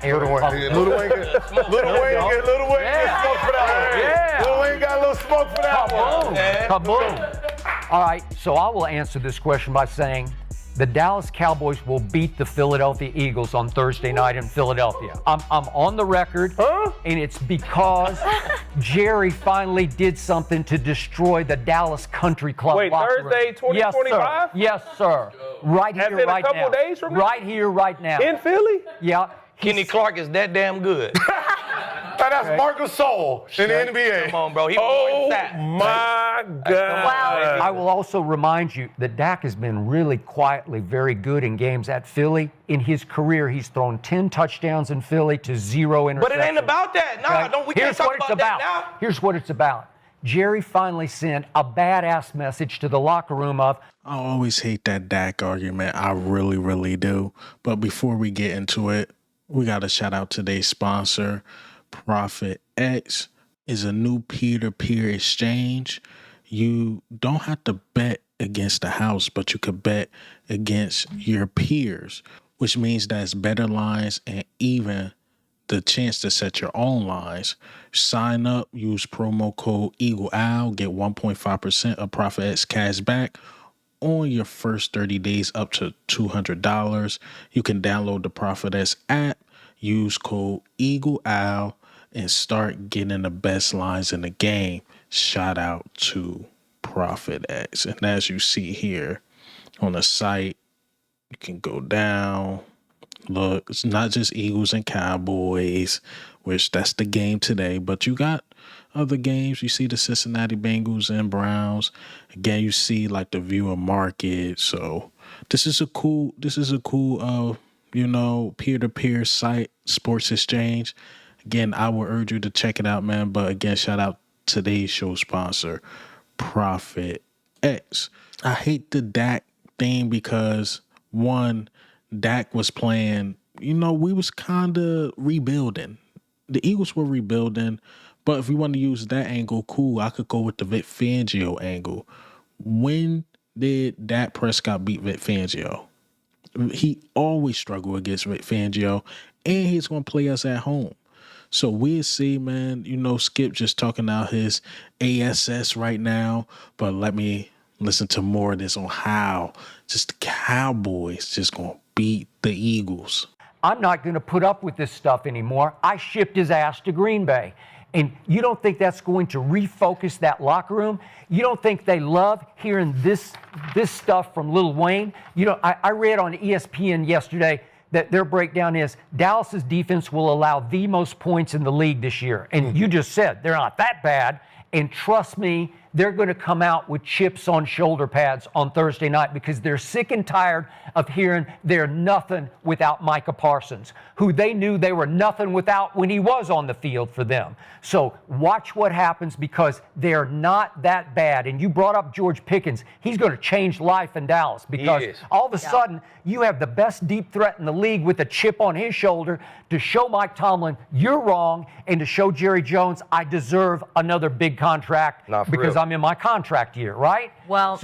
Little Wayne get smoke for that one. Yeah. Little Wayne got a little smoke for that one. Kaboom. All right, so I will answer this question by saying the Dallas Cowboys will beat the Philadelphia Eagles on Thursday night in Philadelphia. I'm on the record, and it's because Jerry finally did something to destroy the Dallas Country Club. Wait, Thursday, 2025? Yes, sir. Right here, in right a couple now. days from now? Right here, right now. In Philly? Yeah. Kenny Clark is that damn good. That's Marcus Sol in the NBA. Come on, bro. He Oh, was my God. Wow. I will also remind you that Dak has been really quietly very good in games at Philly. In his career, he's thrown 10 touchdowns in Philly to 0 interceptions. But it ain't about that. Nah, we can't talk about that now. Here's what it's about. Jerry finally sent a badass message to the locker room of, I always hate that Dak argument. I really, really do. But before we get into it, we got to shout out today's sponsor. ProphetX is a new peer-to-peer exchange. You don't have to bet against the house, but you could bet against your peers, which means there's better lines and even the chance to set your own lines. Sign up, use promo code EagleOwl, get 1.5% of ProphetX cash back on your first 30 days up to $200. You can download the ProphetX app, use code EagleOwl, and start getting the best lines in the game. Shout out to ProphetX. And as you see here on the site, you can go down. Look, it's not just Eagles and Cowboys, which that's the game today, but you got other games. You see the Cincinnati Bengals and Browns. Again, you see like the viewer market. So this is a cool, peer-to-peer site, sports exchange. Again, I would urge you to check it out, man. But again, shout out today's show sponsor, ProphetX. I hate the Dak thing because, one, Dak was playing, we was kind of rebuilding. The Eagles were rebuilding, but if we want to use that angle, cool, I could go with the Vic Fangio angle. When did Dak Prescott beat Vic Fangio? He always struggled against Vic Fangio, and he's going to play us at home. So we'll see, man. Skip just talking out his ASS right now, but let me listen to more of this on how just the Cowboys just going to beat the Eagles. I'm not going to put up with this stuff anymore. I shipped his ass to Green Bay. And you don't think that's going to refocus that locker room? You don't think they love hearing this stuff from Lil Wayne? I read on ESPN yesterday that their breakdown is Dallas's defense will allow the most points in the league this year. And you just said they're not that bad. And trust me, they're going to come out with chips on shoulder pads on Thursday night because they're sick and tired of hearing they're nothing without Micah Parsons, who they knew they were nothing without when he was on the field for them. So watch what happens because they're not that bad. And you brought up George Pickens. He's going to change life in Dallas because all of a sudden you have the best deep threat in the league with a chip on his shoulder to show Mike Tomlin you're wrong and to show Jerry Jones I deserve another big contract because I'm in my contract year, right? Well,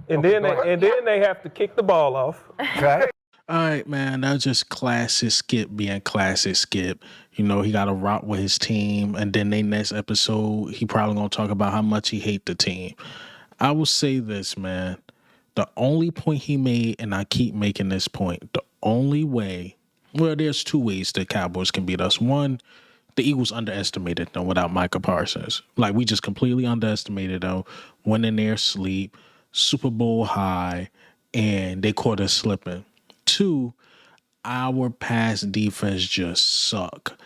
then they have to kick the ball off. Okay. All right, man. That's just classic Skip being classic Skip. He got to rock with his team, and then they next episode he probably gonna talk about how much he hate the team. I will say this, man. The only point he made, and I keep making this point, the only way. Well, there's two ways the Cowboys can beat us. One, the Eagles underestimated them without Micah Parsons. Like, we just completely underestimated them, went in their sleep, Super Bowl high, and they caught us slipping. Two, our pass defense just suck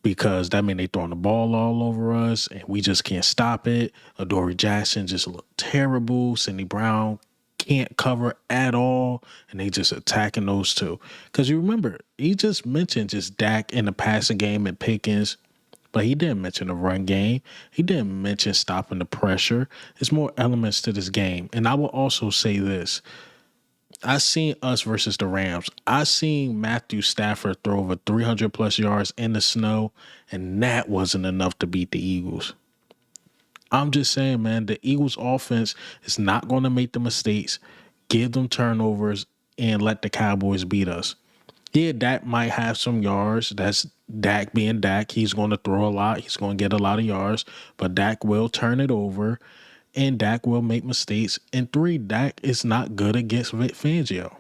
because that means they throwing the ball all over us and we just can't stop it. Adoree Jackson just looked terrible. Sidney Brown can't cover at all, and they just attacking those two. Because you remember, he just mentioned just Dak in the passing game and Pickens, but he didn't mention the run game. He didn't mention stopping the pressure. There's more elements to this game. And I will also say this. I seen us versus the Rams. I seen Matthew Stafford throw over 300-plus yards in the snow, and that wasn't enough to beat the Eagles. I'm just saying, man, the Eagles offense is not going to make the mistakes, give them turnovers, and let the Cowboys beat us. Yeah, Dak might have some yards. That's Dak being Dak. He's going to throw a lot. He's going to get a lot of yards, but Dak will turn it over, and Dak will make mistakes. And 3, Dak is not good against Vic Fangio.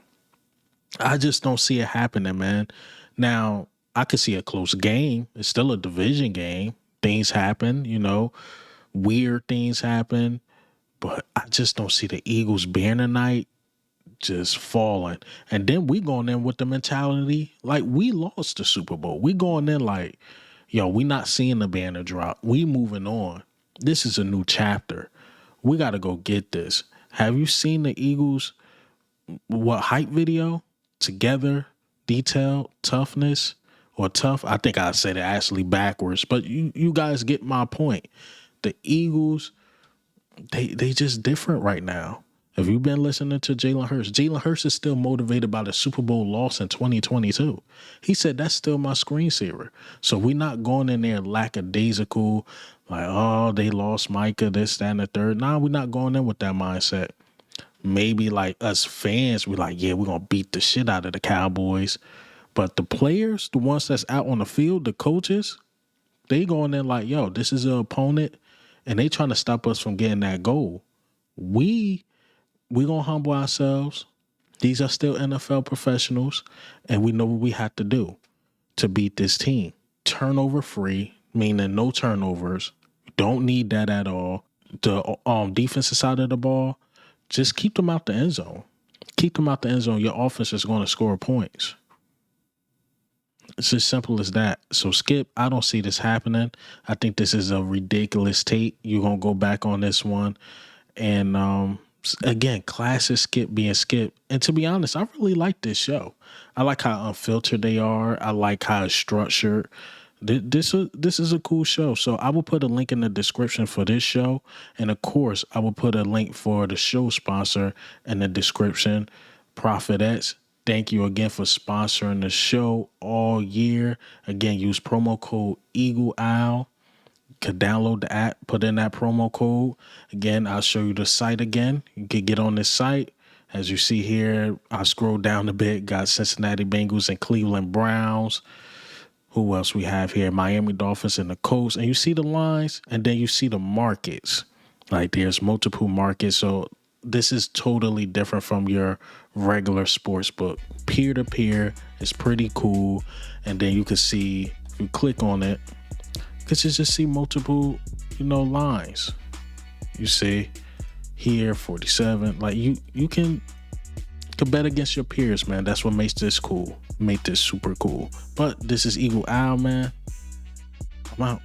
I just don't see it happening, man. Now, I could see a close game. It's still a division game. Things happen, weird things happen, but I just don't see the Eagles being tonight just falling. And then we going in with the mentality like we lost the Super Bowl. We going in like, we not seeing the banner drop. We moving on. This is a new chapter. We got to go get this. Have you seen the Eagles, hype video? Together, detailed, toughness, or tough? I think I said it actually backwards, but you guys get my point. The Eagles, they just different right now. Have you been listening to Jalen Hurts? Jalen Hurts is still motivated by the Super Bowl loss in 2022. He said, that's still my screensaver. So we're not going in there lackadaisical, like, oh, they lost Micah, this, that, and the third. Nah, we're not going in with that mindset. Maybe like us fans, we're like, yeah, we're going to beat the shit out of the Cowboys. But the players, the ones that's out on the field, the coaches, they going in like, yo, this is an opponent, and they trying to stop us from getting that goal. We're going to humble ourselves. These are still NFL professionals, and we know what we have to do to beat this team. Turnover free, meaning no turnovers. Don't need that at all. The defensive side of the ball, just keep them out the end zone. Keep them out the end zone. Your offense is going to score points. It's as simple as that. So, Skip, I don't see this happening. I think this is a ridiculous take. You're going to go back on this one. And, again, classic Skip being Skip. And to be honest, I really like this show. I like how unfiltered they are. I like how it's structured. This is a cool show. So I will put a link in the description for this show. And of course, I will put a link for the show sponsor in the description, ProphetX. Thank you again for sponsoring the show all year. Again, use promo code EagleOwl. You could download the app, put in that promo code. Again, I'll show you the site again. You could get on this site. As you see here, I scroll down a bit. Got Cincinnati Bengals and Cleveland Browns. Who else we have here? Miami Dolphins and the Colts. And you see the lines, and then you see the markets. Like there's multiple markets. So this is totally different from your regular sports book. Peer-to-peer is pretty cool. And then you can see, if you click on it, you can just see multiple, lines. You see here, 47. Like you can bet against your peers, man. That's what makes this cool. Make this super cool. But this is Eagle Owl, man. I'm out.